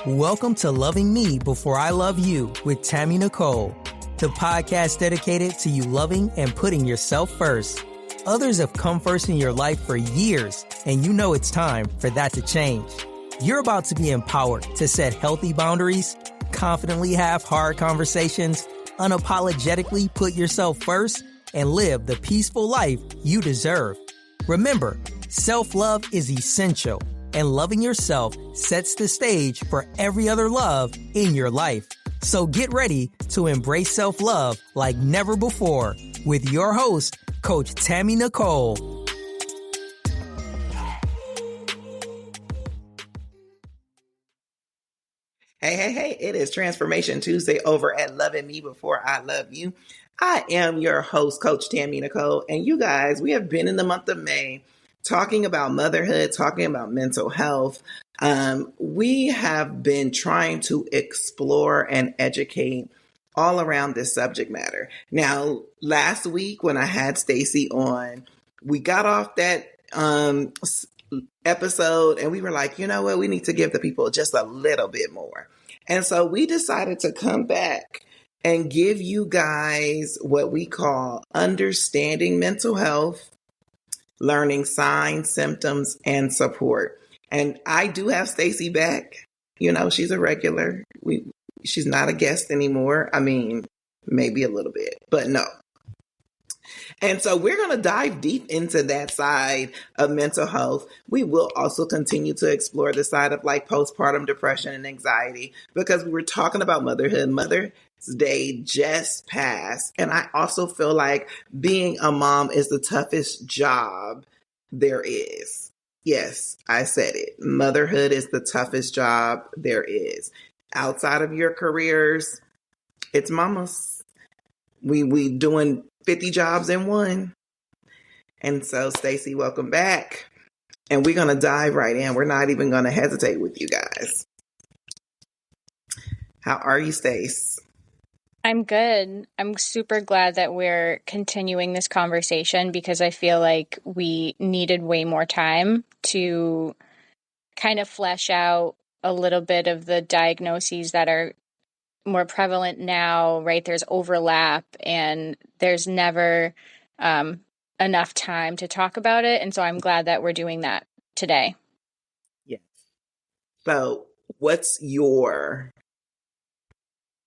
Welcome to Loving Me Before I Love You with Tammy Nicole, the podcast dedicated to you loving and putting yourself first. Others have come first in your life for years, and you know it's time for that to change. You're about to be empowered to set healthy boundaries, confidently have hard conversations, unapologetically put yourself first, and live the peaceful life you deserve. Remember, self-love is essential, and loving yourself sets the stage for every other love in your life. So get ready to embrace self-love like never before with your host, Coach Tammy Nicole. Hey, it is Transformation Tuesday over at Loving Me Before I Love You. I am your host, Coach Tammy Nicole, and you guys, we have been in the month of May talking about motherhood, talking about mental health. We have been trying to explore and educate all around this subject matter. Now, last week when I had Stacy on, we got off that episode and we were like, you know what, we need to give the people just a little bit more. And so we decided to come back and give you guys what we call understanding mental health, learning signs, symptoms, and support. And I do have Stacy back. You know, she's a regular. She's not a guest anymore. I mean, maybe a little bit, but no. And so we're going to dive deep into that side of mental health. We will also continue to explore the side of like postpartum depression and anxiety because we were talking about motherhood. Mother's Day just passed. And I also feel like being a mom is the toughest job there is. Yes, I said it. Motherhood is the toughest job there is. Outside of your careers, it's mamas. We doing 50 jobs in one. And so, Stacy, welcome back. And we're going to dive right in. We're not even going to hesitate with you guys. How are you, Stace? I'm good. I'm super glad that we're continuing this conversation because I feel like we needed way more time to kind of flesh out a little bit of the diagnoses that are more prevalent now, right? There's overlap and there's never enough time to talk about it. And so I'm glad that we're doing that today. Yes. So what's your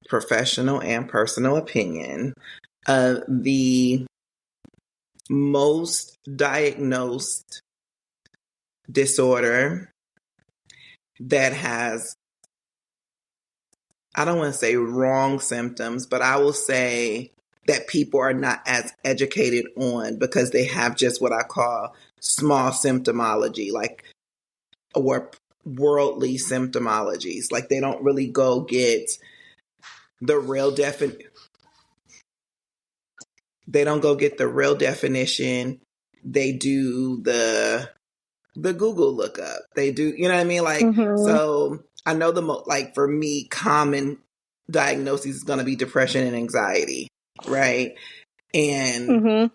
professional and personal opinion of the most diagnosed disorder that has, I don't want to say wrong symptoms, but I will say that people are not as educated on because they have just what I call small symptomology, like, or worldly symptomologies. Like they don't really go get the real they don't go get the real definition. They do the Google lookup. They do, you know what I mean? Like, so I know like for me, common diagnosis is going to be depression and anxiety, right? And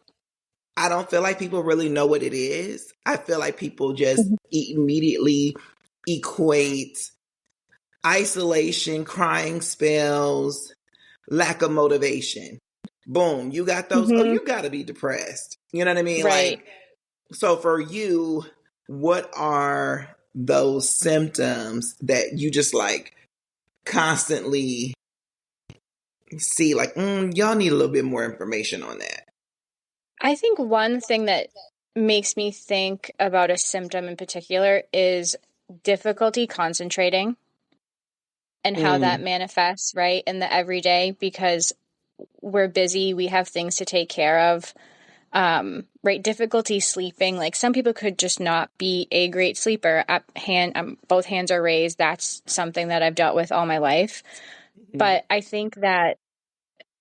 I don't feel like people really know what it is. I feel like people just immediately equate isolation, crying spells, lack of motivation. Boom, you got those. Oh, you got to be depressed. You know what I mean? Right. Like, so for you, what are those symptoms that you just like constantly see like, y'all need a little bit more information on that? I think one thing that makes me think about a symptom in particular is difficulty concentrating and how that manifests, right, in the everyday, because we're busy, we have things to take care of, right? Difficulty sleeping, like some people could just not be a great sleeper. Both hands are raised. That's something that I've dealt with all my life. But I think that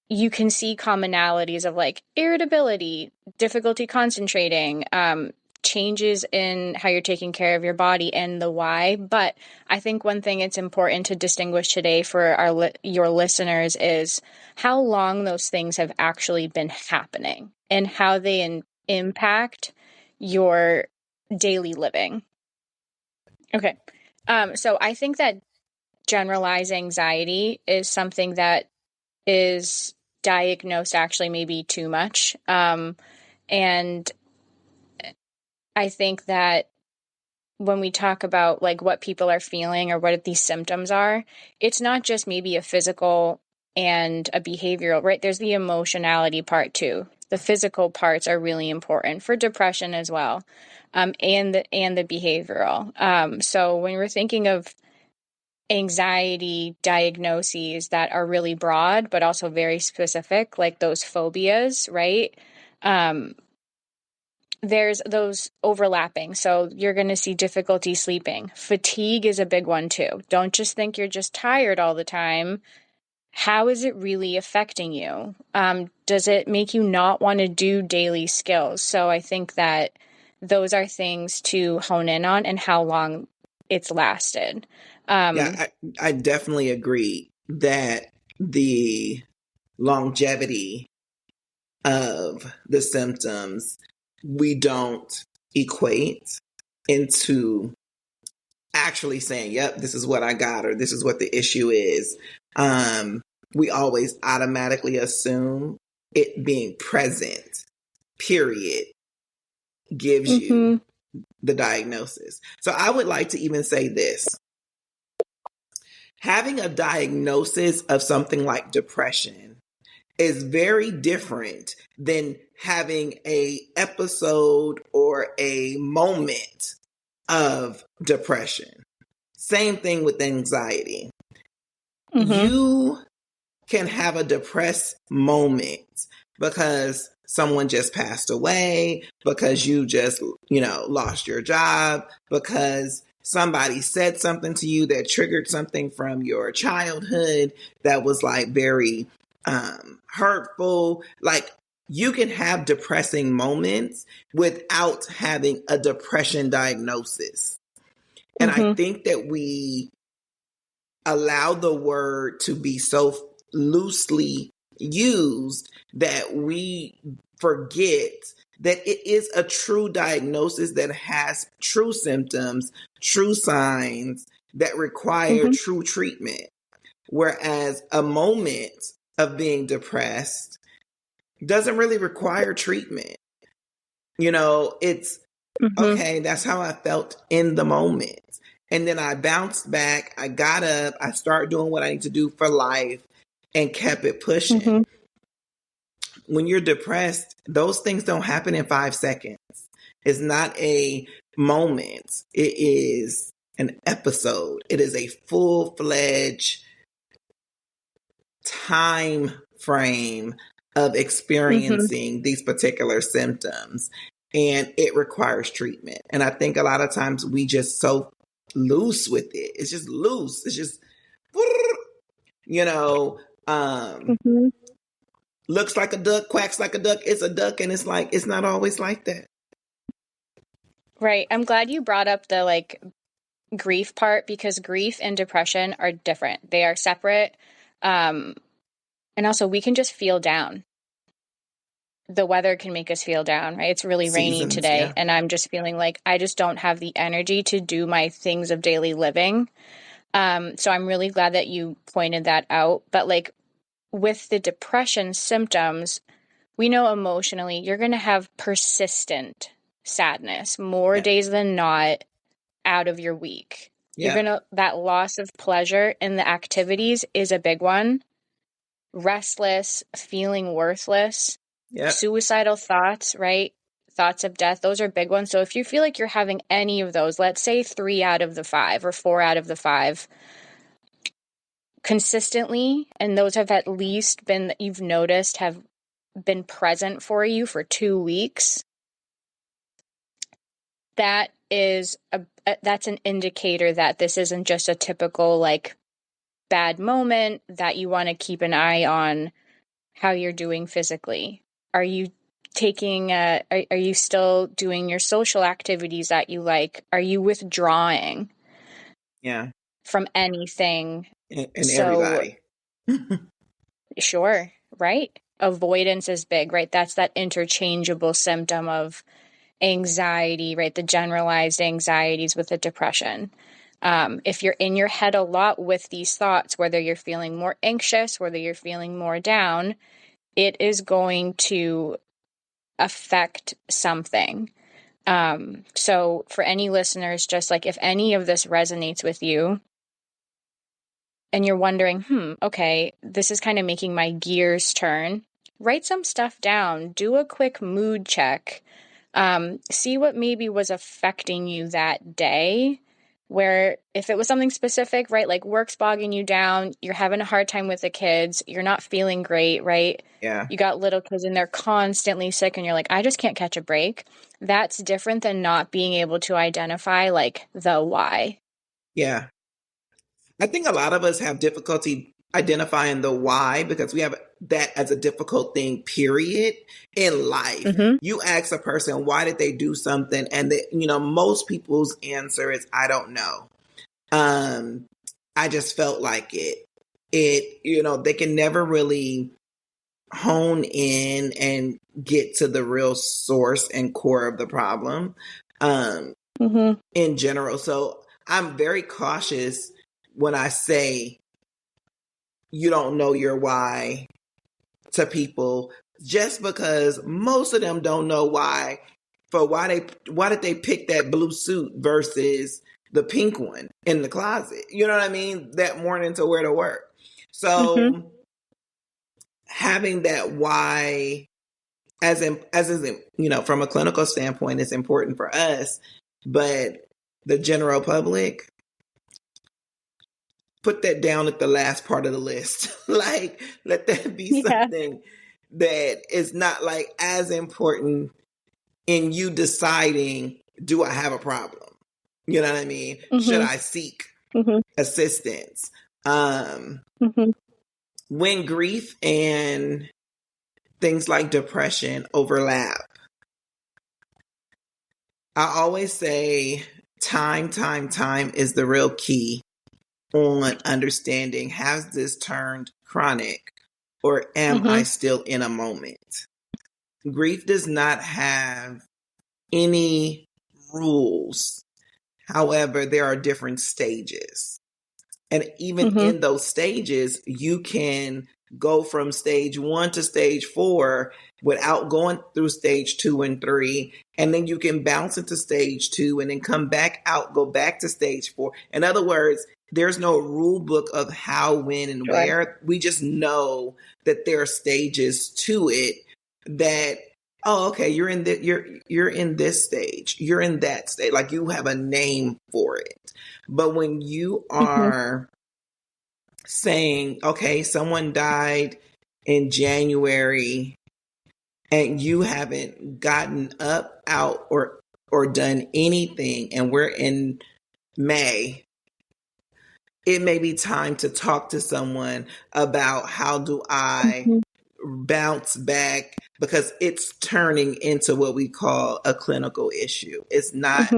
you can see commonalities of like irritability, difficulty concentrating, changes in how you're taking care of your body and the why. But I think one thing it's important to distinguish today for your listeners is how long those things have actually been happening and how they impact your daily living. Okay. So I think that generalized anxiety is something that is diagnosed actually maybe too much. And I think that when we talk about like what people are feeling or what these symptoms are, it's not just maybe a physical and a behavioral, right? There's the emotionality part too. The physical parts are really important for depression as well, and the behavioral. So when we're thinking of anxiety diagnoses that are really broad but also very specific, like those phobias, right? There's those overlapping. So you're going to see difficulty sleeping. Fatigue is a big one too. Don't just think you're just tired all the time. How is it really affecting you? Does it make you not want to do daily skills? So I think that those are things to hone in on and how long it's lasted. Yeah, I definitely agree that the longevity of the symptoms we don't equate into actually saying, yep, this is what I got, or this is what the issue is. We always automatically assume it being present, period, gives you the diagnosis. So I would like to even say this. Having a diagnosis of something like depression is very different than having a episode or a moment of depression. Same thing with anxiety. You can have a depressed moment because someone just passed away, because you just, lost your job, because somebody said something to you that triggered something from your childhood that was like very hurtful. Like, you can have depressing moments without having a depression diagnosis. And I think that we allow the word to be so loosely used that we forget that it is a true diagnosis that has true symptoms, true signs that require true treatment. Whereas a moment of being depressed doesn't really require treatment. It's okay, that's how I felt in the moment. And then I bounced back, I got up, I started doing what I need to do for life and kept it pushing. When you're depressed, those things don't happen in 5 seconds. It's not a moment. It is an episode. It is a full-fledged time frame of experiencing these particular symptoms. And it requires treatment. And I think a lot of times we just so loose with it. It's just loose. It's just, looks like a duck, quacks like a duck. It's a duck. And it's like, it's not always like that. Right. I'm glad you brought up the grief part, because grief and depression are different. They are separate. And also we can just feel down. The weather can make us feel down, right? It's really rainy today, and I'm just feeling like I just don't have the energy to do my things of daily living. So I'm really glad that you pointed that out. But with the depression symptoms, we know emotionally you're going to have persistent sadness more days than not out of your week. That loss of pleasure in the activities is a big one. Restless, feeling worthless. Suicidal thoughts, right? Thoughts of death, those are big ones. So if you feel like you're having any of those, let's say 3 out of the 5 or 4 out of the 5 consistently, and those have at least been, that you've noticed have been present for you for 2 weeks, that is that's an indicator that this isn't just a typical bad moment, that you want to keep an eye on how you're doing physically. Are you are you still doing your social activities that you like? Are you withdrawing from anything? And everybody. Sure, right? Avoidance is big, right? That's that interchangeable symptom of anxiety, right? The generalized anxieties with the depression. If you're in your head a lot with these thoughts, whether you're feeling more anxious, whether you're feeling more down, it is going to affect something. So for any listeners, just like if any of this resonates with you and you're wondering, okay, this is kind of making my gears turn, write some stuff down, do a quick mood check, see what maybe was affecting you that day, where if it was something specific, right, like work's bogging you down, you're having a hard time with the kids, you're not feeling great, right? Yeah. You got little kids and they're constantly sick and you're like, I just can't catch a break. That's different than not being able to identify like the why. Yeah. I think a lot of us have difficulty identifying the why because we have that as a difficult thing, period, in life. Mm-hmm. You ask a person, why did they do something? And most people's answer is, I don't know. I just felt like it. They can never really hone in and get to the real source and core of the problem in general. So I'm very cautious when I say you don't know your why to people, just because most of them don't know why did they pick that blue suit versus the pink one in the closet. You know what I mean? That morning to wear to work. So having that why as from a clinical standpoint is important for us, but the general public, put that down at the last part of the list. Like, let that be something that is not like as important in you deciding, do I have a problem? You know what I mean? Should I seek assistance? When grief and things like depression overlap, I always say time is the real key on understanding, has this turned chronic or am I still in a moment? Grief does not have any rules. However, there are different stages. And even in those stages, you can go from stage 1 to stage 4 without going through stage 2 and 3. And then you can bounce into stage 2 and then come back out, go back to stage 4. In other words, there's no rule book of how, when, and where. We just know that there are stages to it that, oh, okay, you're in this stage. You're in that stage. Like, you have a name for it. But when you are saying, okay, someone died in January and you haven't gotten up, out, or done anything, and we're in May, it may be time to talk to someone about how do I bounce back, because it's turning into what we call a clinical issue. It's not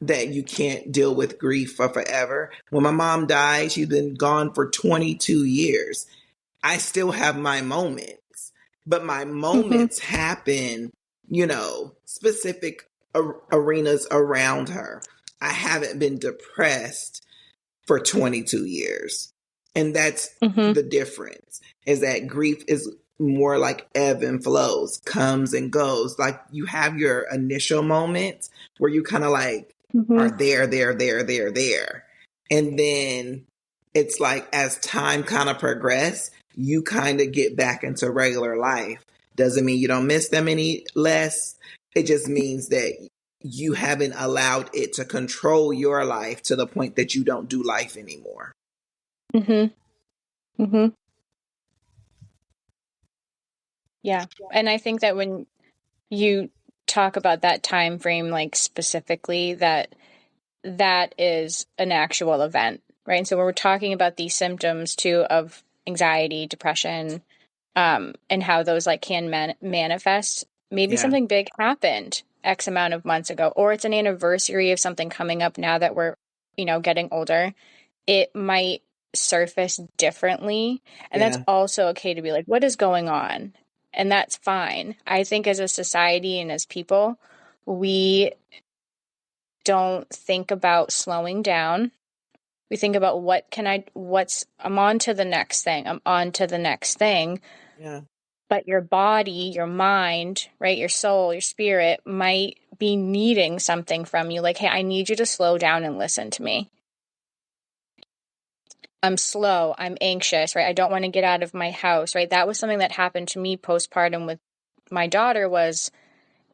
that you can't deal with grief for forever. When my mom died, she's been gone for 22 years. I still have my moments, but my moments happen, specific arenas around her. I haven't been depressed for 22 years. And that's the difference, is that grief is more like ebb and flows, comes and goes. Like, you have your initial moments where you kind of like are there. And then it's like, as time kind of progresses, you kind of get back into regular life. Doesn't mean you don't miss them any less. It just means that you haven't allowed it to control your life to the point that you don't do life anymore. Yeah. And I think that when you talk about that time frame, like specifically, that is an actual event, right? And so when we're talking about these symptoms too of anxiety, depression, and how those like can manifest, maybe something big happened X amount of months ago, or it's an anniversary of something coming up now that we're, getting older. It might surface differently. And that's also okay to be like, what is going on? And that's fine. I think as a society and as people, we don't think about slowing down. We think about I'm on to the next thing. I'm on to the next thing. Yeah. But your body, your mind, right, your soul, your spirit might be needing something from you. Like, hey, I need you to slow down and listen to me. I'm slow. I'm anxious, right? I don't want to get out of my house, right? That was something that happened to me postpartum with my daughter.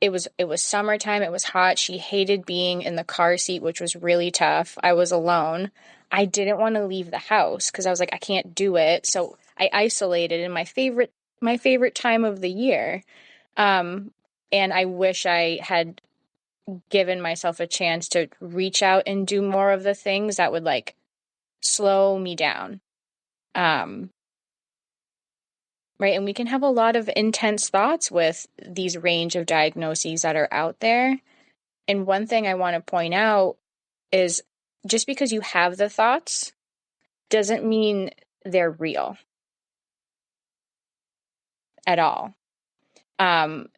It was summertime. It was hot. She hated being in the car seat, which was really tough. I was alone. I didn't want to leave the house because I was like, I can't do it. So I isolated in my favorite time of the year. And I wish I had given myself a chance to reach out and do more of the things that would like slow me down. Right. And we can have a lot of intense thoughts with these range of diagnoses that are out there. And one thing I want to point out is just because you have the thoughts doesn't mean they're real at all.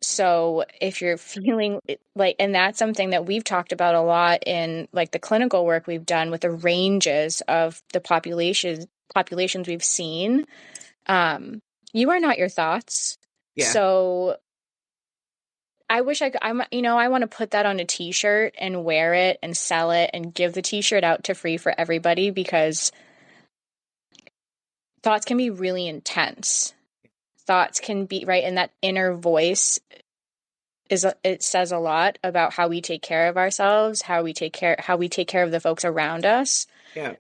So if you're feeling like, and that's something that we've talked about a lot in like the clinical work we've done with the ranges of the populations we've seen, you are not your thoughts. Yeah. So I wish I want to put that on a t-shirt and wear it and sell it and give the t-shirt out to free for everybody, because thoughts can be really intense. Thoughts can be right. And that inner voice it says a lot about how we take care of ourselves, how we take care of the folks around us. Yeah.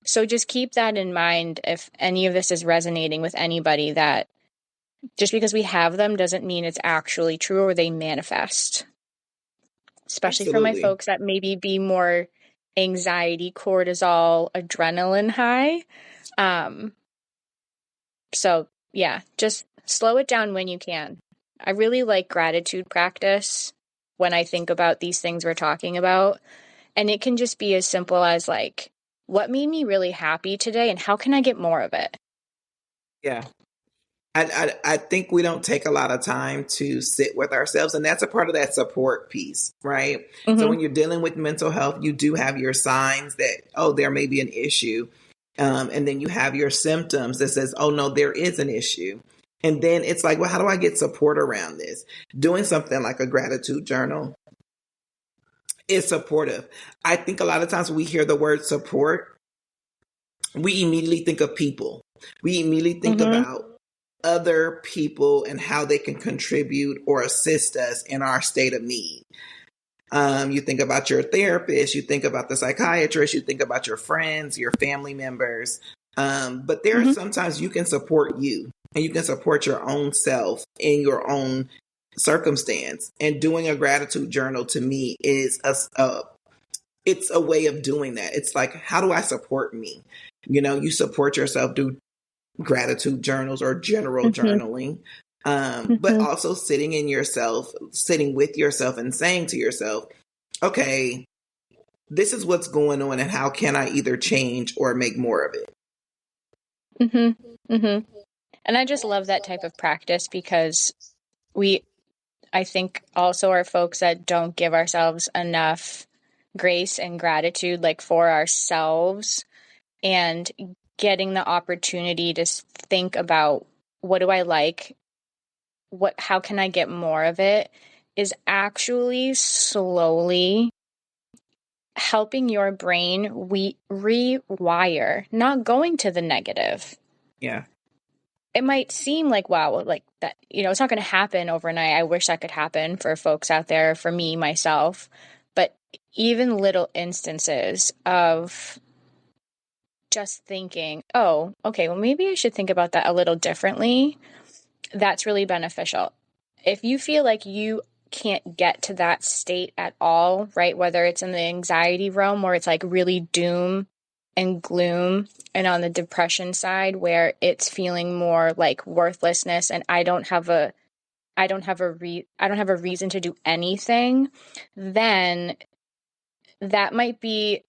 So just keep that in mind if any of this is resonating with anybody, that just because we have them doesn't mean it's actually true or they manifest. Especially Absolutely. for my folks that maybe be more anxiety, cortisol, adrenaline high. So yeah, just slow it down when you can. I really like gratitude practice when I think about these things we're talking about. And it can just be as simple as like, what made me really happy today and how can I get more of it? Yeah. I think we don't take a lot of time to sit with ourselves, and that's a part of that support piece, right? Mm-hmm. So when you're dealing with mental health, you do have your signs that, oh, there may be an issue. And then you have your symptoms that says, oh, no, there is an issue. And then it's like, well, how do I get support around this? Doing something like a gratitude journal is supportive. I think a lot of times when we hear the word support, we immediately think of people. We immediately think about other people and how they can contribute or assist us in our state of need. You think about your therapist, you think about the psychiatrist, you think about your friends, your family members. But there are sometimes you can support you and you can support your own self in your own circumstance. And doing a gratitude journal to me is it's a way of doing that. It's like, how do I support me? You know, you support yourself through gratitude journals or general journaling, but also sitting with yourself and saying to yourself, okay, this is what's going on and how can I either change or make more of it? And I just love that type of practice because I think also are folks that don't give ourselves enough grace and gratitude, like for ourselves, and getting the opportunity to think about what do I like? How can I get more of it is actually slowly helping your brain rewire, not going to the negative. Yeah. It might seem like, wow, like that, it's not going to happen overnight. I wish that could happen for folks out there, for me, myself. But even little instances of just thinking, oh, okay, well, maybe I should think about that a little differently. That's really beneficial. If you feel like you can't get to that state at all, right? Whether it's in the anxiety realm where it's like really doom and gloom, and on the depression side where it's feeling more like worthlessness and I don't have a reason to do anything, then that might be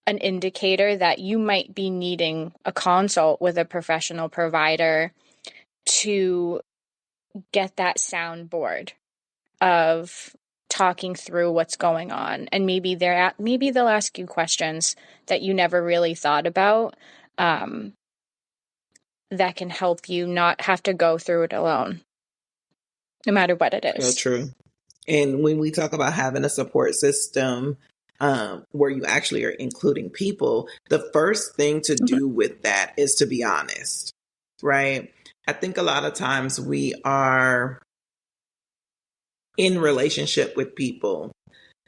an indicator that you might be needing a consult with a professional provider to get that soundboard of talking through what's going on. And maybe they'll ask you questions that you never really thought about, that can help you not have to go through it alone, no matter what it is. So true. And when we talk about having a support system, where you actually are including people, the first thing to do with that is to be honest, right? I think a lot of times we are in relationship with people,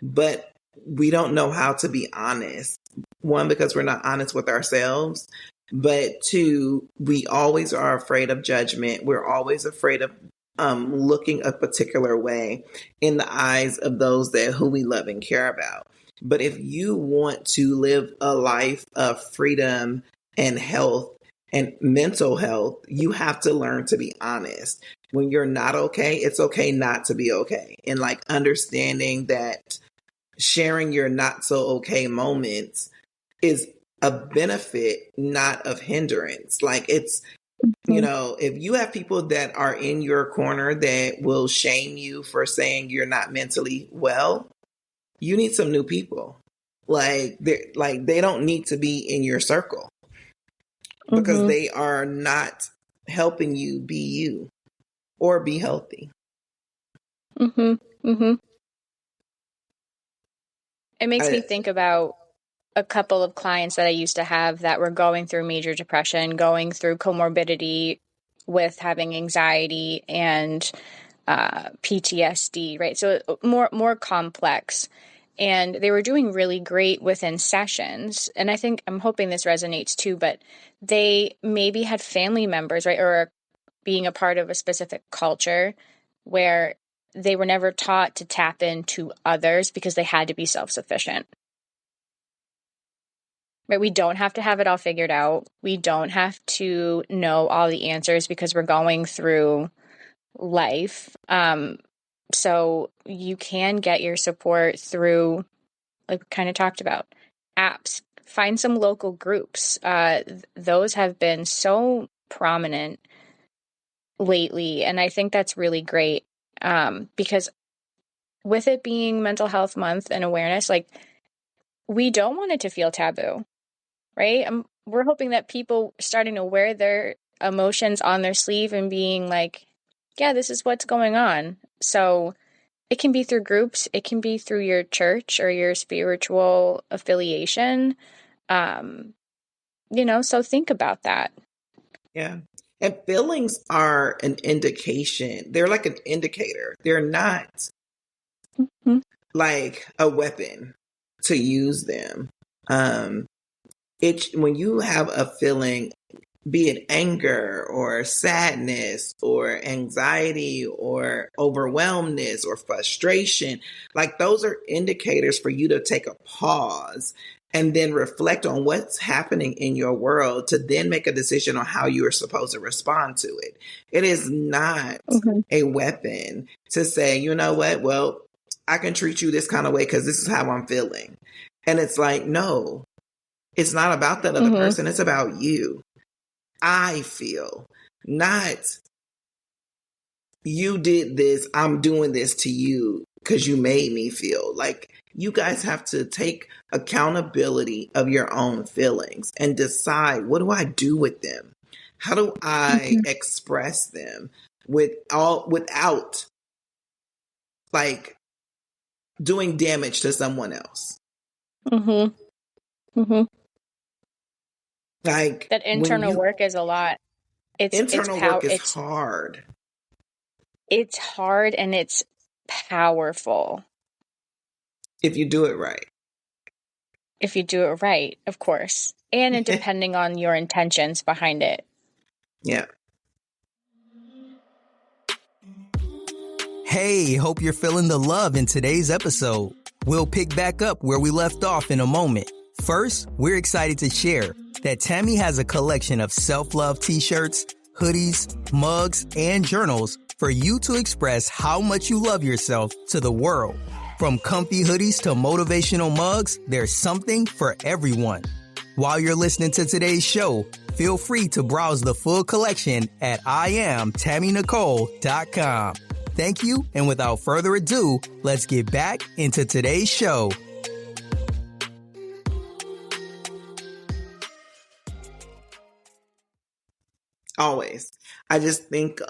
but we don't know how to be honest. One, because we're not honest with ourselves, but two, we always are afraid of judgment. We're always afraid of looking a particular way in the eyes of those who we love and care about. But if you want to live a life of freedom and health and mental health, you have to learn to be honest. When you're not okay, it's okay not to be okay. And like understanding that sharing your not so okay moments is a benefit, not of hindrance. Like it's, you know, if you have people that are in your corner that will shame you for saying you're not mentally well, you need some new people. Like they don't need to be in your circle because they are not helping you be you or be healthy. It makes me think about a couple of clients that I used to have that were going through major depression, going through comorbidity with having anxiety and PTSD, right? So more complex. And they were doing really great within sessions. And I'm hoping this resonates too, but they maybe had family members, right? Or being a part of a specific culture where they were never taught to tap into others because they had to be self-sufficient. Right? We don't have to have it all figured out. We don't have to know all the answers because we're going through life. So you can get your support through, like we kind of talked about, apps. Find some local groups. Those have been so prominent lately. And I think that's really great because with it being Mental Health Month and awareness, like we don't want it to feel taboo, right? We're hoping that people starting to wear their emotions on their sleeve and being like, yeah, this is what's going on. So it can be through groups. It can be through your church or your spiritual affiliation. So think about that. Yeah. And feelings are an indication. They're like an indicator. They're not like a weapon to use them. When you have a feeling, be it anger or sadness or anxiety or overwhelmness or frustration, like those are indicators for you to take a pause and then reflect on what's happening in your world to then make a decision on how you are supposed to respond to it. It is not a weapon to say, you know what, well, I can treat you this kind of way because this is how I'm feeling. And it's like, no, it's not about that other person. It's about you. I feel, not you did this, I'm doing this to you because you made me feel. Like you guys have to take accountability of your own feelings and decide, what do I do with them? How do I express them without like doing damage to someone else? Like that internal work is a lot. Internal work is hard. It's hard and it's powerful. If you do it right. If you do it right, of course. And depending on your intentions behind it. Yeah. Hey, hope you're feeling the love in today's episode. We'll pick back up where we left off in a moment. First, we're excited to share that Tammy has a collection of self-love t-shirts, hoodies, mugs, and journals for you to express how much you love yourself to the world. From comfy hoodies to motivational mugs, there's something for everyone. While you're listening to today's show, Feel free to browse the full collection at IamTammyNicole.com. Thank you, and without further ado, let's get back into today's show. Always. I just think,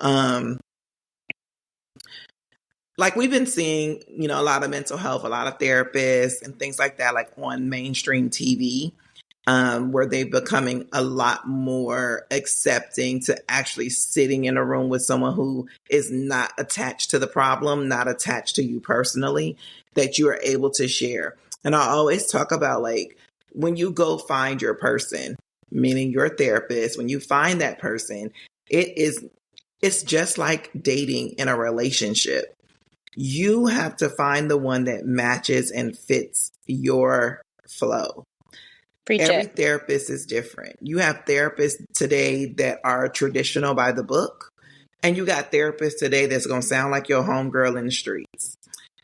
like we've been seeing, a lot of mental health, a lot of therapists and things like that, like on mainstream TV, where they're becoming a lot more accepting to actually sitting in a room with someone who is not attached to the problem, not attached to you personally, that you are able to share. And I always talk about, like, when you go find your person, meaning your therapist, when you find that person, it's just like dating in a relationship. You have to find the one that matches and fits your flow. Every therapist is different. You have therapists today that are traditional by the book, and you got therapists today that's going to sound like your homegirl in the streets.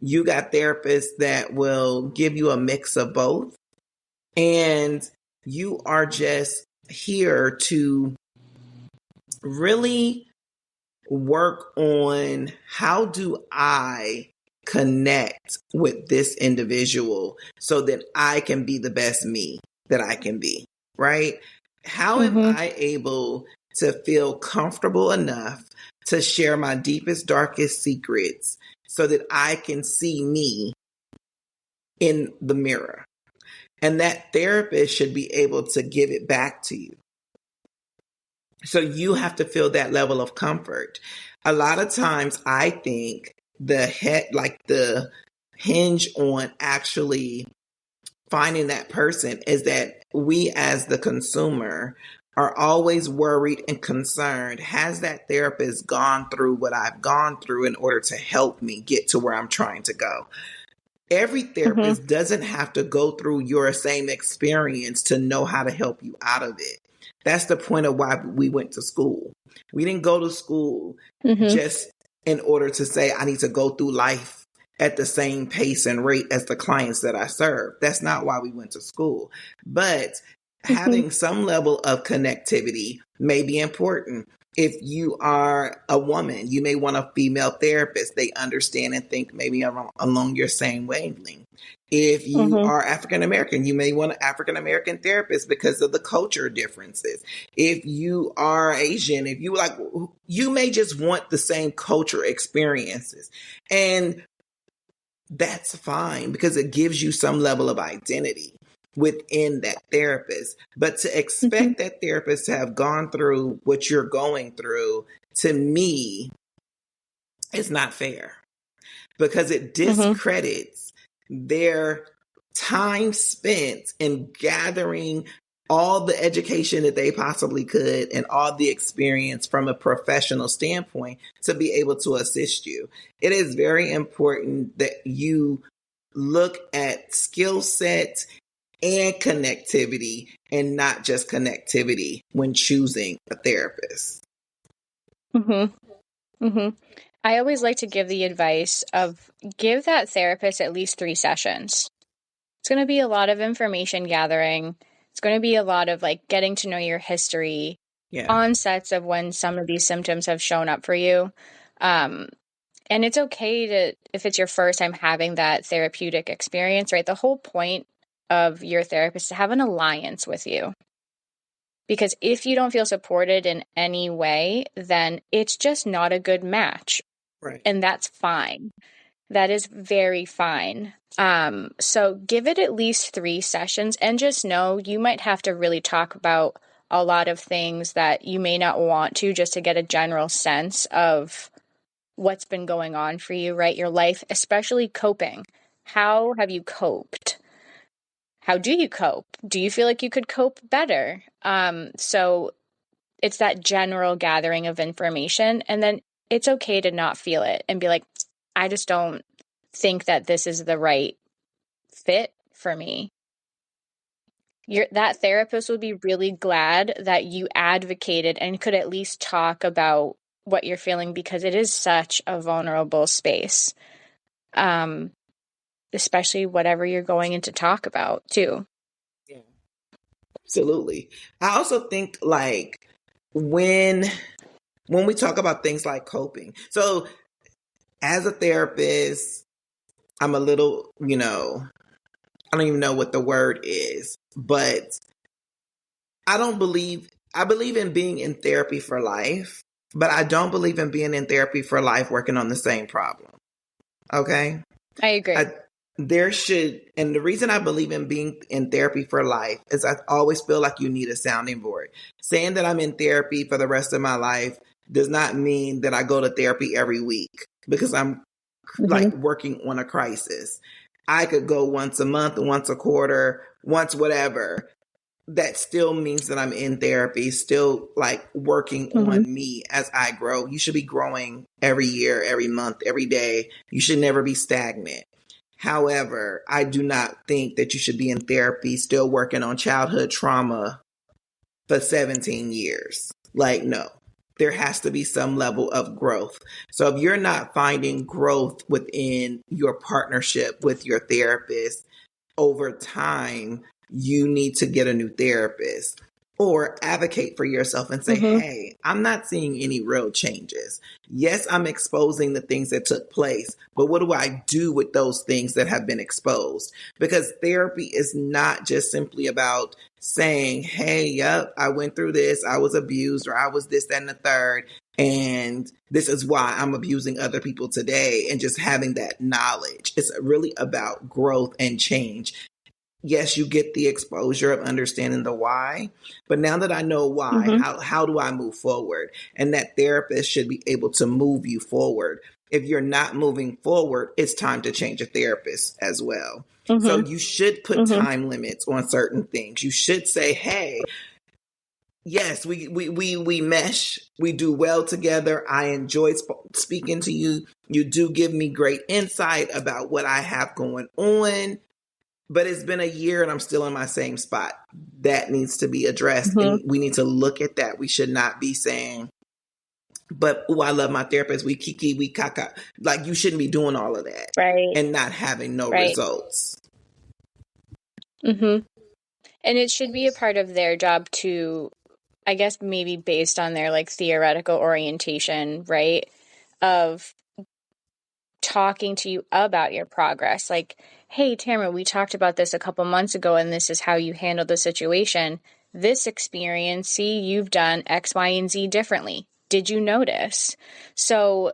You got therapists that will give you a mix of both. And you are just here to really work on, how do I connect with this individual so that I can be the best me that I can be, right? How am I able to feel comfortable enough to share my deepest, darkest secrets so that I can see me in the mirror? And that therapist should be able to give it back to you. So you have to feel that level of comfort. A lot of times I think the hinge on actually finding that person is that we as the consumer are always worried and concerned. Has that therapist gone through what I've gone through in order to help me get to where I'm trying to go? Every therapist doesn't have to go through your same experience to know how to help you out of it. That's the point of why we went to school. We didn't go to school just in order to say, I need to go through life at the same pace and rate as the clients that I serve. That's not why we went to school. But having some level of connectivity may be important. If you are a woman, you may want a female therapist. They understand and think maybe along your same wavelength. If you are African American, you may want an African American therapist because of the culture differences. If you are Asian, you may just want the same culture experiences. And that's fine because it gives you some level of identity within that therapist. But to expect that therapist to have gone through what you're going through, to me, is not fair, because it discredits their time spent in gathering all the education that they possibly could and all the experience from a professional standpoint to be able to assist you. It is very important that you look at skill set and connectivity, and not just connectivity when choosing a therapist. I always like to give the advice of give that therapist at least 3 sessions. It's going to be a lot of information gathering. It's going to be a lot of getting to know your history, onsets of when some of these symptoms have shown up for you. And it's okay to, if it's your first time having that therapeutic experience, right? The whole point of your therapist to have an alliance with you. Because if you don't feel supported in any way, then it's just not a good match. Right. And that's fine. That is very fine. So give it at least 3 sessions, and just know you might have to really talk about a lot of things that you may not want to, just to get a general sense of what's been going on for you, right? Your life, especially coping. How have you coped? How do you cope? Do you feel like you could cope better? So it's that general gathering of information, and then it's okay to not feel it and be like, I just don't think that this is the right fit for me. That therapist would be really glad that you advocated and could at least talk about what you're feeling, because it is such a vulnerable space. Especially whatever you're going in to talk about too. Yeah. Absolutely. I also think like when we talk about things like coping. So as a therapist, I'm a little, I don't even know what the word is, but I believe in being in therapy for life, but I don't believe in being in therapy for life working on the same problem. Okay? I agree. And the reason I believe in being in therapy for life is I always feel like you need a sounding board. Saying that I'm in therapy for the rest of my life does not mean that I go to therapy every week because I'm like working on a crisis. I could go once a month, once a quarter, once whatever. That still means that I'm in therapy, still like working on me as I grow. You should be growing every year, every month, every day. You should never be stagnant. However, I do not think that you should be in therapy still working on childhood trauma for 17 years. Like, no, there has to be some level of growth. So if you're not finding growth within your partnership with your therapist over time, you need to get a new therapist or advocate for yourself and say, hey, I'm not seeing any real changes. Yes, I'm exposing the things that took place, but what do I do with those things that have been exposed? Because therapy is not just simply about saying, hey, yep, I went through this, I was abused, or I was this, that, and the third, and this is why I'm abusing other people today, and just having that knowledge. It's really about growth and change. Yes, you get the exposure of understanding the why, but now that I know why, how do I move forward? And that therapist should be able to move you forward. If you're not moving forward, it's time to change a therapist as well. So you should put time limits on certain things. You should say, hey, yes, we mesh. We do well together. I enjoy speaking to you. You do give me great insight about what I have going on. But it's been a year and I'm still in my same spot. That needs to be addressed. And we need to look at that. We should not be saying, but, I love my therapist. We kiki, we kaka. Like, you shouldn't be doing all of that. Right. And not having no results. And it should be a part of their job to, I guess, maybe based on their like theoretical orientation, right? Of talking to you about your progress. Like, hey, Tamara, we talked about this a couple months ago, and this is how you handled the situation. This experience, see, you've done X, Y, and Z differently. Did you notice? So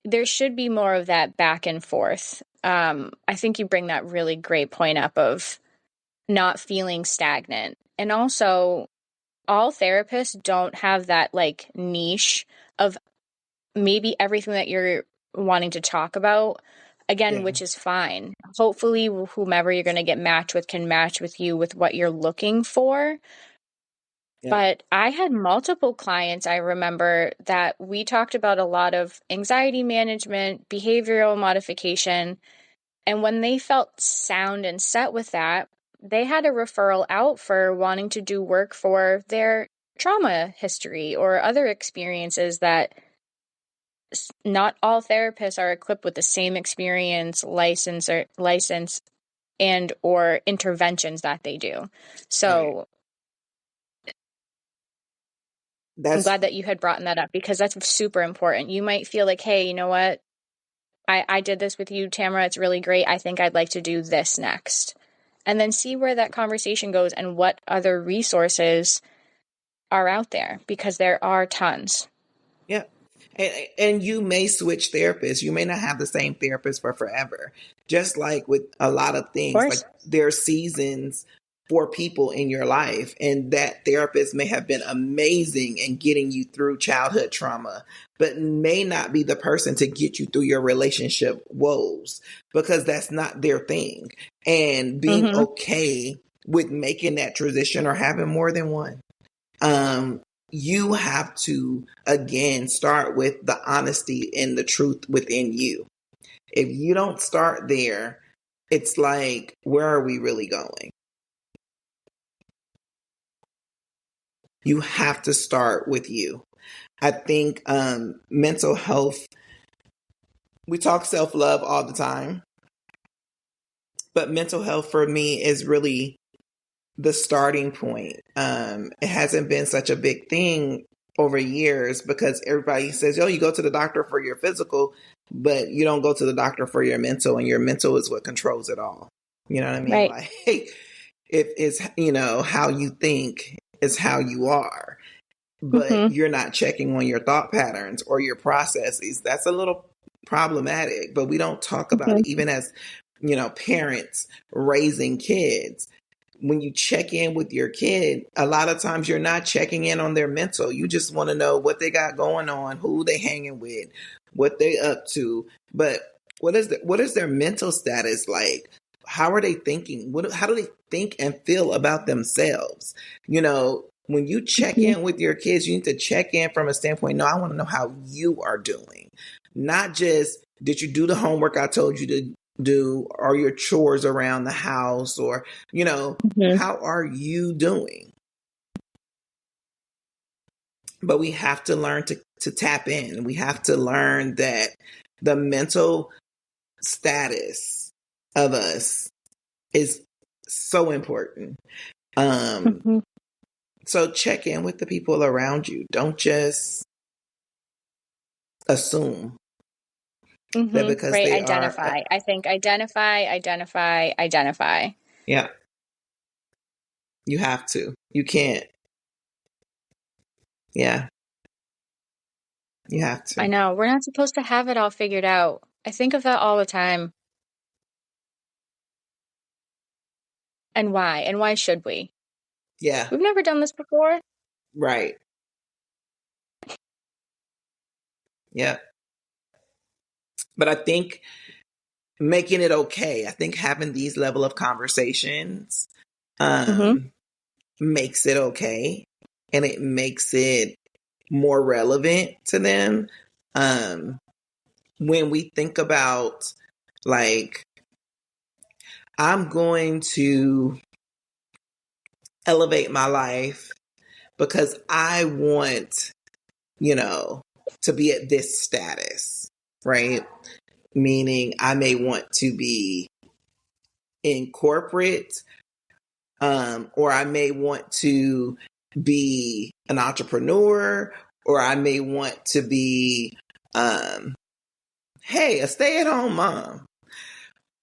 there should be more of that back and forth. I think you bring that really great point up of not feeling stagnant. And also, all therapists don't have that like niche of maybe everything that you're wanting to talk about, again, which is fine. Hopefully whomever you're going to get matched with can match with you with what you're looking for. But I had multiple clients, I remember, that we talked about a lot of anxiety management, behavioral modification. And when they felt sound and set with that, they had a referral out for wanting to do work for their trauma history or other experiences that not all therapists are equipped with the same experience, license and or interventions that they do. So I'm glad that you had brought that up because that's super important. You might feel like, hey, you know what? I did this with you, Tamara. It's really great. I think I'd like to do this next. And then see where that conversation goes and what other resources are out there, because there are tons. Yeah. And you may switch therapists. You may not have the same therapist for forever. Just like with a lot of things, like there are seasons for people in your life, and that therapist may have been amazing in getting you through childhood trauma, but may not be the person to get you through your relationship woes because that's not their thing. And being okay with making that transition or having more than one. You have to, again, start with the honesty and the truth within you. If you don't start there, it's like, where are we really going? You have to start with you. I think mental health, we talk self-love all the time, but mental health for me is really the starting point. It hasn't been such a big thing over years because everybody says, "Oh, you go to the doctor for your physical, but you don't go to the doctor for your mental, and your mental is what controls it all." You know what I mean? Right. Like, it is, how you think is how you are, but Mm-hmm. you're not checking on your thought patterns or your processes. That's a little problematic, but we don't talk about Mm-hmm. it even as, parents raising kids. When you check in with your kid, a lot of times you're not checking in on their mental. You just want to know what they got going on, who they hanging with, what they up to. But what is their mental status like? How are they thinking? How do they think and feel about themselves? When you check in with your kids, you need to check in from a standpoint, no, I want to know how you are doing. Not just, did you do the homework I told you to do, or your chores around the house, or, Mm-hmm. how are you doing? But we have to learn to tap in. We have to learn that the mental status of us is so important. Mm-hmm. So check in with the people around you. Don't just assume that Mm-hmm. because Right. they are, Identify. I think identify. yeah, you have to. You can't. Yeah, you have I to. know. We're not supposed to have it all figured out. I think of that all the time. And why? And why should we? Yeah, We've never done this before. right. Yeah. But I think making it okay, I think having these level of conversations Mm-hmm. makes it okay, and it makes it more relevant to them. When we think about, like, I'm going to elevate my life because I want, to be at this status, right? Meaning I may want to be in corporate, or I may want to be an entrepreneur, or I may want to be, hey, a stay-at-home mom.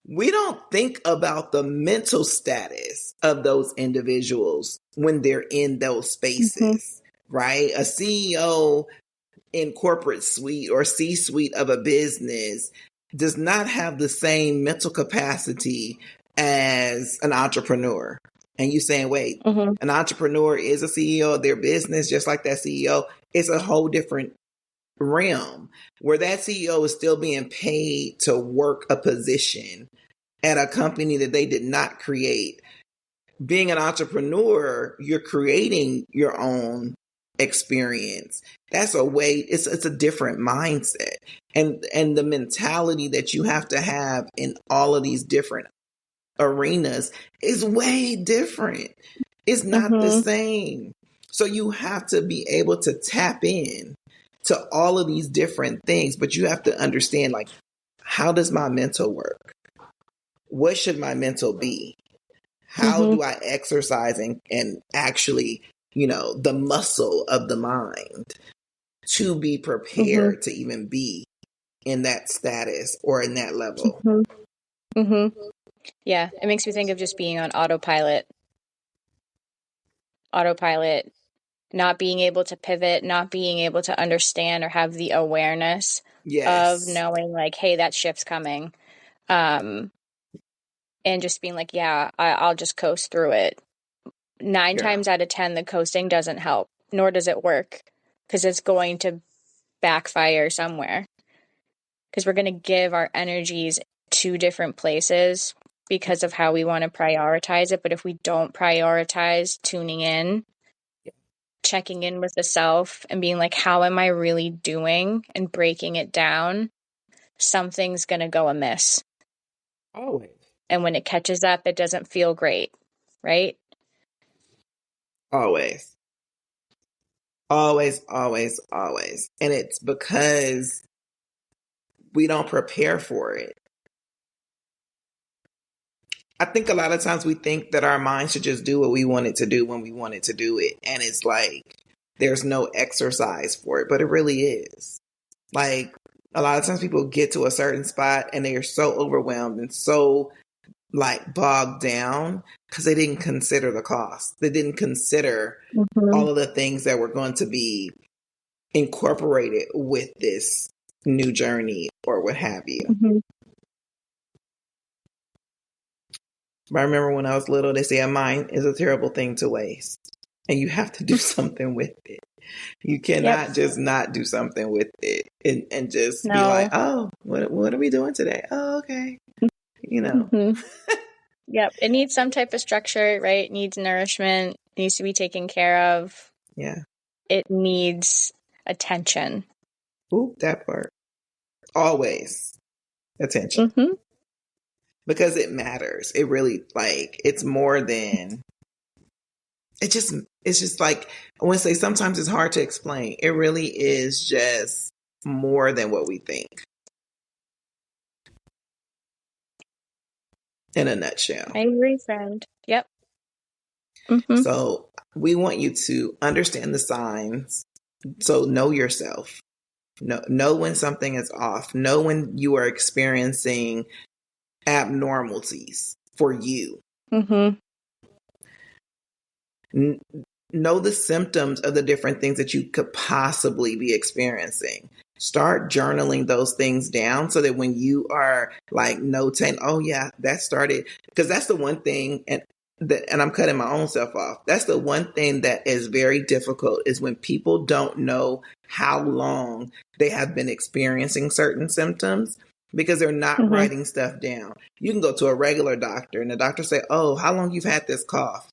We don't think about the mental status of those individuals when they're in those Mm-hmm. spaces, right? A CEO in corporate suite or C-suite of a business does not have the same mental capacity as an entrepreneur. And you saying, wait, Mm-hmm. an entrepreneur is a CEO of their business, just like that CEO. It's a whole different realm where that CEO is still being paid to work a position at a company that they did not create. Being an entrepreneur, you're creating your own experience. That's a way, it's a different mindset. And the mentality that you have to have in all of these different arenas is way different. It's not the Mm-hmm. same. So you have to be able to tap in to all of these different things, but you have to understand, like, how does my mental work? What should my mental be? How Mm-hmm. do I exercise and actually, the muscle of the mind to be Mm-hmm. prepared to even be in that status or in that level? Mm-hmm. Mm-hmm. Yeah, it makes me think of just being on autopilot, not being able to pivot, not being able to understand or have the awareness of Yes. knowing, like, hey, that shift's coming. Um, and just being like, yeah, I'll just coast through it. 9 Yeah. times out of 10, the coasting doesn't help, nor does it work, because it's going to backfire somewhere. Because we're going to give our energies to different places because of how we want to prioritize it. But if we don't prioritize tuning in, checking in with the self and being like, how am I really doing, and breaking it down, something's going to go amiss. Always. And when it catches up, it doesn't feel great, right? Always. Always, always, always. And it's because we don't prepare for it. I think a lot of times we think that our mind should just do what we want it to do when we want it to do it. And it's like, there's no exercise for it, but it really is. Like, a lot of times people get to a certain spot and they are so overwhelmed and so like bogged down because they didn't consider the cost. They didn't consider all of the things that were going to be incorporated with this new journey or what have you. I remember when I was little, they say a mind is a terrible thing to waste, and you have to do something with it. You cannot just not do something with it and just be like, oh, what are we doing today? Oh, okay. You know. Yep. It needs some type of structure, right? It needs nourishment, it needs to be taken care of. Yeah. It needs attention. Ooh, that part. Always attention. Because it matters. It really, like, it's more than, it's just like, I want to say sometimes it's hard to explain. It really is just more than what we think. In a nutshell. I agree, friend. Yep. So we want you to understand the signs. So know yourself. Know when something is off. Know when you are experiencing abnormalities for you. Know the symptoms of the different things that you could possibly be experiencing. Start journaling those things down so that when you are like notating, oh yeah, that started, because that's the one thing, and I'm cutting my own self off. That's the one thing that is very difficult is when people don't know how long they have been experiencing certain symptoms because they're not writing stuff down. You can go to a regular doctor and the doctor say, oh, how long you've had this cough?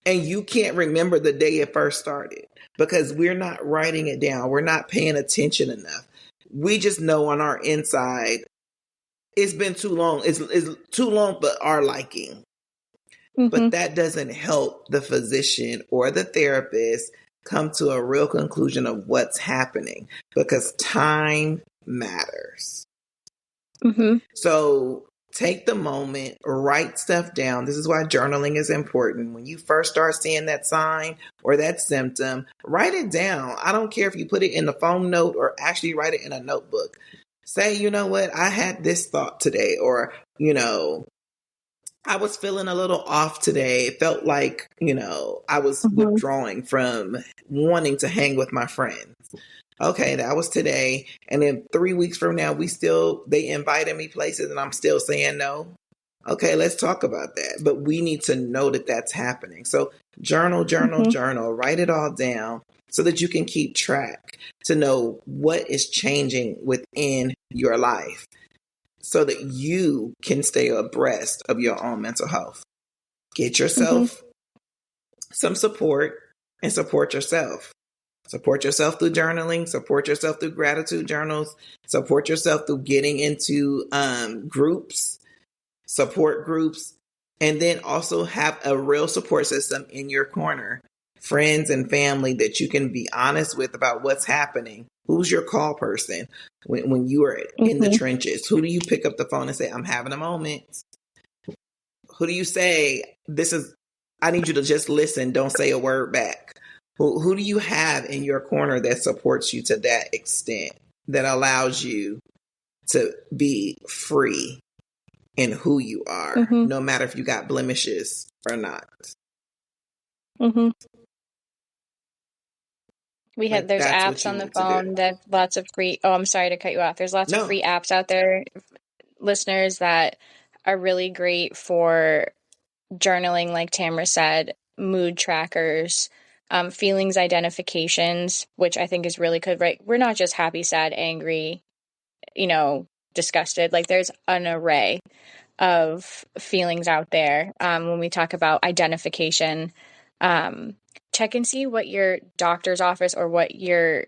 And you can't remember the day it first started because we're not writing it down. We're not paying attention enough. We just know on our inside, it's been too long. It's too long for our liking. But that doesn't help the physician or the therapist come to a real conclusion of what's happening because time matters. So take the moment, write stuff down. This is why journaling is important. When you first start seeing that sign or that symptom, write it down. I don't care if you put it in a phone note or actually write it in a notebook. Say, you know what, I had this thought today, or, you know, I was feeling a little off today. It felt like, you know, I was withdrawing from wanting to hang with my friends. Okay, that was today. And then 3 weeks from now, they invited me places and I'm still saying no. Okay, let's talk about that. But we need to know that that's happening. So journal, write it all down so that you can keep track to know what is changing within your life so that you can stay abreast of your own mental health. Get yourself some support and support yourself. Support yourself through journaling, support yourself through gratitude journals, support yourself through getting into groups, support groups, and then also have a real support system in your corner. Friends and family that you can be honest with about what's happening. Who's your call person when you are in the trenches? Who do you pick up the phone and say, I'm having a moment? Who do you say, I need you to just listen, don't say a word back? Who do you have in your corner that supports you to that extent, that allows you to be free in who you are, no matter if you got blemishes or not? There's apps on the phone that lots of free, I'm sorry to cut you off. There's lots of free apps out there, listeners, that are really great for journaling, like Tamara said, mood trackers, feelings identifications, which I think is really good, right? We're not just happy, sad, angry, disgusted. Like there's an array of feelings out there. When we talk about identification, check and see what your doctor's office or what your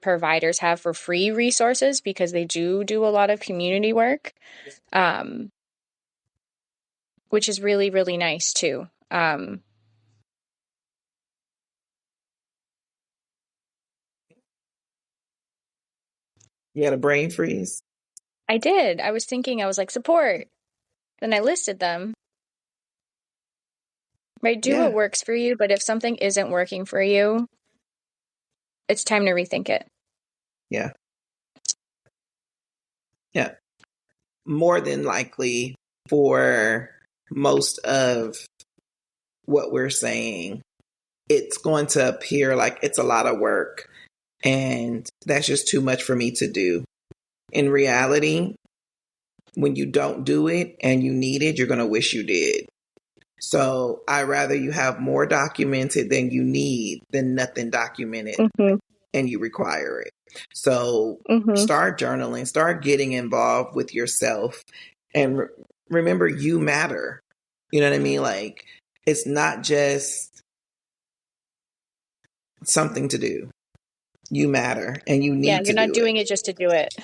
providers have for free resources, because they do a lot of community work, which is really, really nice too. You had a brain freeze? I did. I was thinking, I was like, support. then I listed them. Right? Do Yeah. what works for you, but if something isn't working for you, it's time to rethink it. Yeah. Yeah. More than likely, for most of what we're saying, it's going to appear like it's a lot of work and that's just too much for me to do. In reality, when you don't do it and you need it, you're going to wish you did. So I'd rather you have more documented than you need than nothing documented and you require it. So start journaling, start getting involved with yourself, and remember, you matter. You know what I mean? Like, it's not just something to do. You matter, and you need to do it. Yeah, you're not doing it just to do it.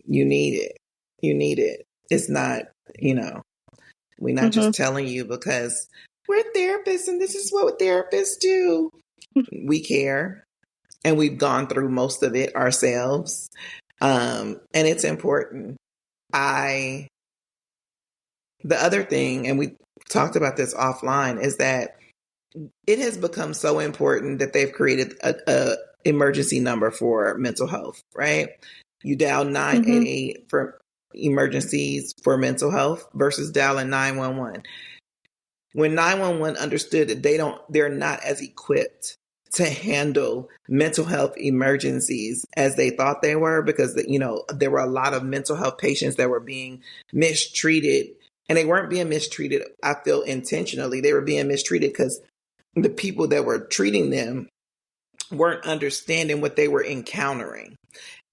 You need it. You need it. It's not, we're not just telling you because we're therapists and this is what therapists do. We care, and we've gone through most of it ourselves. And it's important. The other thing, and we talked about this offline, is that it has become so important that they've created a emergency number for mental health, right? You dial 988 for emergencies for mental health versus dialing 911. When 911 understood that they're not as equipped to handle mental health emergencies as they thought they were, because there were a lot of mental health patients that were being mistreated, and they weren't being mistreated, I feel, intentionally. They were being mistreated because the people that were treating them weren't understanding what they were encountering.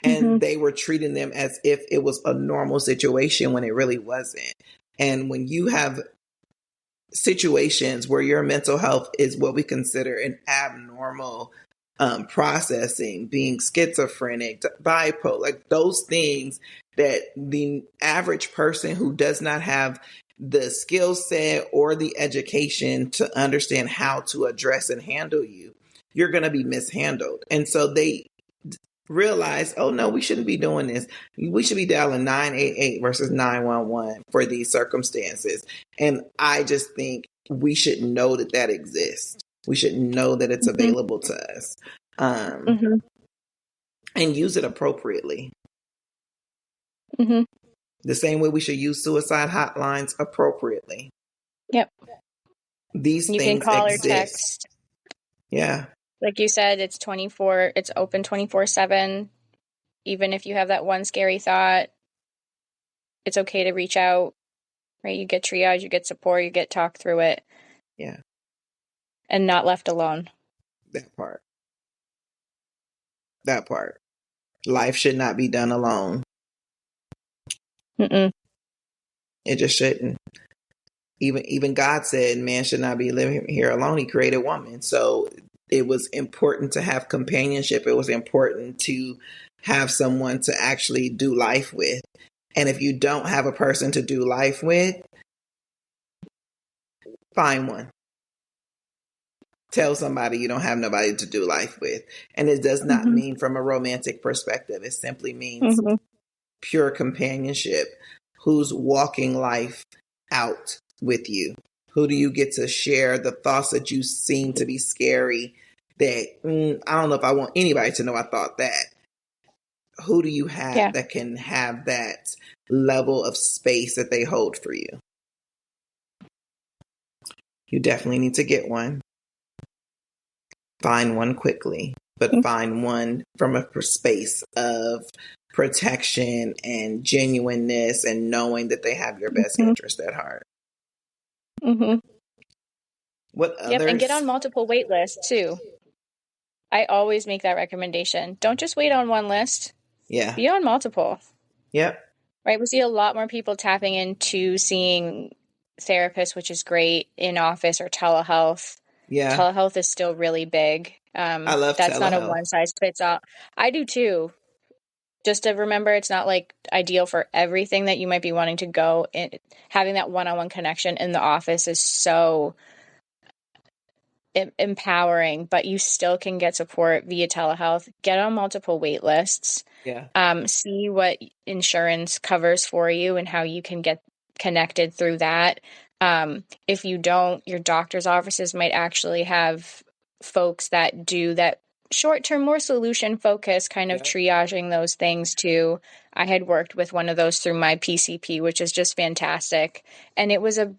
And they were treating them as if it was a normal situation when it really wasn't. And when you have situations where your mental health is what we consider an abnormal processing, being schizophrenic, bipolar, like those things that the average person who does not have the skill set or the education to understand how to address and handle you're going to be mishandled. And so they realize, oh no, we shouldn't be doing this. We should be dialing 988 versus 911 for these circumstances. And I just think we should know that exists. We should know that it's available to us, and use it appropriately. The same way we should use suicide hotlines appropriately. Yep. These you things can call exist. or text. Yeah. Like you said, it's open 24/7. Even if you have that one scary thought, it's okay to reach out, right? You get triage, you get support, you get talked through it. Yeah. And not left alone. That part. Life should not be done alone. It just shouldn't. Even God said man should not be living here alone. He created woman. So it was important to have companionship. It was important to have someone to actually do life with. And if you don't have a person to do life with, find one. Tell somebody you don't have nobody to do life with. And it does not mean from a romantic perspective. It simply means pure companionship. Who's walking life out with you? Who do you get to share the thoughts that you seem to be scary that I don't know if I want anybody to know I thought that. Who do you have that can have that level of space that they hold for you? You definitely need to get one. Find one quickly, but find one from a space of protection and genuineness and knowing that they have your best interest at heart. What others? Yep, and get on multiple wait lists too. I always make that recommendation. Don't just wait on one list. Yeah. Be on multiple. Yep. Right. We see a lot more people tapping into seeing therapists, which is great, in office or telehealth. Yeah. Telehealth is still really big. I love that's telehealth. Not a one size fits all. I do too. Just to remember, it's not like ideal for everything that you might be wanting to go in. Having that one-on-one connection in the office is so empowering, but you still can get support via telehealth. Get on multiple wait lists. See what insurance covers for you and how you can get connected through that. If you don't, your doctor's offices might actually have folks that do that short-term, more solution focus, kind of triaging those things too. I had worked with one of those through my PCP, which is just fantastic. And it was a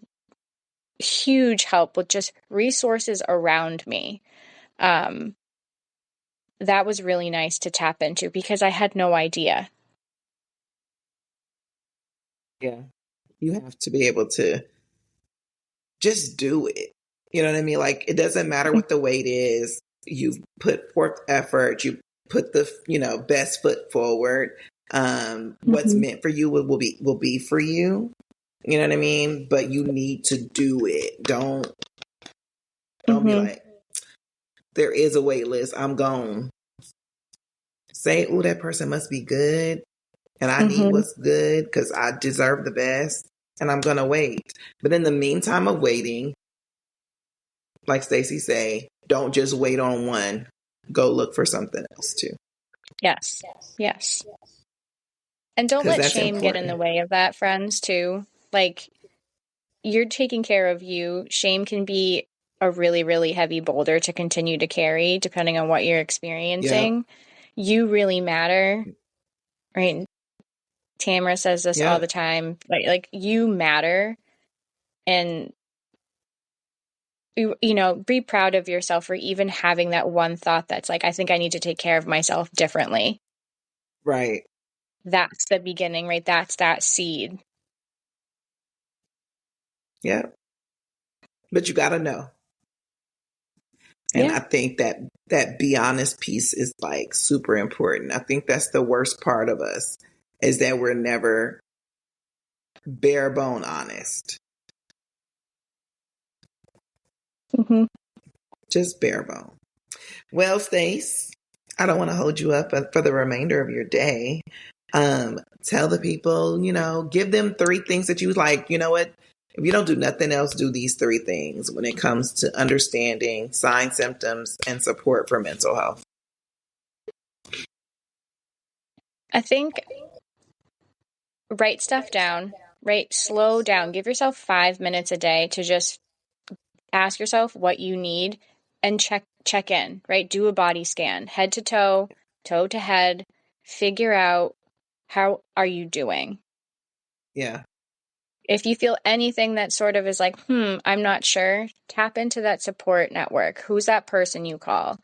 huge help with just resources around me. That was really nice to tap into because I had no idea. Yeah. You have to be able to just do it. You know what I mean? Like, it doesn't matter what the weight is. You put forth effort. You put the, best foot forward. What's meant for you will be for you. You know what I mean? But you need to do it. Don't be like, there is a wait list. I'm gone. Say, oh, that person must be good. And I need what's good because I deserve the best. And I'm going to wait. But in the meantime of waiting, like Stacy say, don't just wait on one. Go look for something else too. Yes. And don't let shame get in the way of that, friends, too. Like, you're taking care of you. Shame can be a really, really heavy boulder to continue to carry, depending on what you're experiencing. Yeah. You really matter, right? Tamara says this all the time. Like you matter, and be proud of yourself for even having that one thought that's like, I think I need to take care of myself differently. Right. That's the beginning, right? That's that seed. Yeah. But you got to know. And I think that be honest piece is like super important. I think that's the worst part of us, is that we're never bare bone honest. Just bare bone. Well, Stace, I don't want to hold you up for the remainder of your day. Tell the people, give them 3 things that you like. You know what? If you don't do nothing else, do these 3 things when it comes to understanding signs, symptoms, and support for mental health. I think write stuff down, right? Slow down. Give yourself 5 minutes a day to just ask yourself what you need and check in, right? Do a body scan, head to toe to head, figure out how are you doing? Yeah. If you feel anything that sort of is like, I'm not sure, tap into that support network. Who's that person you call?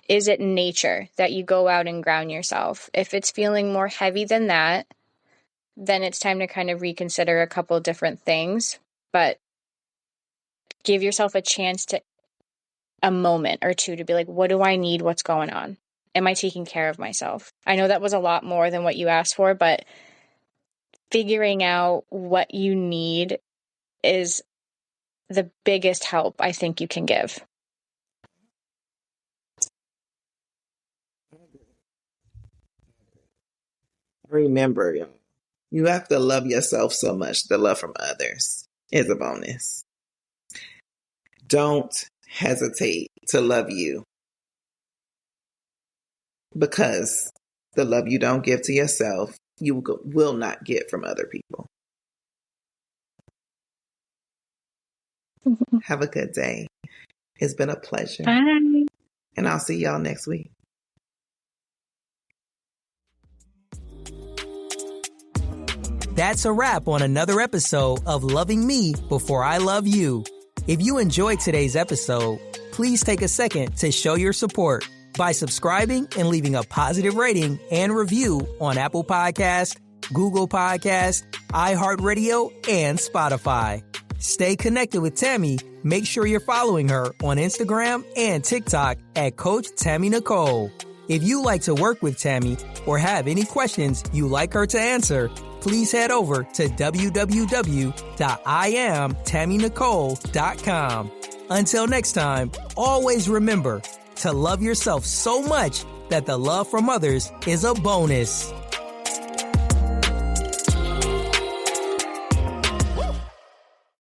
Is it nature that you go out and ground yourself? If it's feeling more heavy than that, then it's time to kind of reconsider a couple different things. But give yourself a chance to a moment or two to be like, what do I need? What's going on? Am I taking care of myself? I know that was a lot more than what you asked for, but figuring out what you need is the biggest help I think you can give. Remember, you have to love yourself so much. The love from others is a bonus. Don't hesitate to love you, because the love you don't give to yourself, you will not get from other people. Have a good day. It's been a pleasure. Bye. And I'll see y'all next week. That's a wrap on another episode of Loving Me Before I Love You. If you enjoyed today's episode, please take a second to show your support by subscribing and leaving a positive rating and review on Apple Podcasts, Google Podcasts, iHeartRadio, and Spotify. Stay connected with Tammy. Make sure you're following her on Instagram and TikTok at Coach Tammy Nicole. If you like to work with Tammy or have any questions you'd like her to answer, please head over to www.IamTammyNicole.com. Until next time, always remember to love yourself so much that the love from others is a bonus.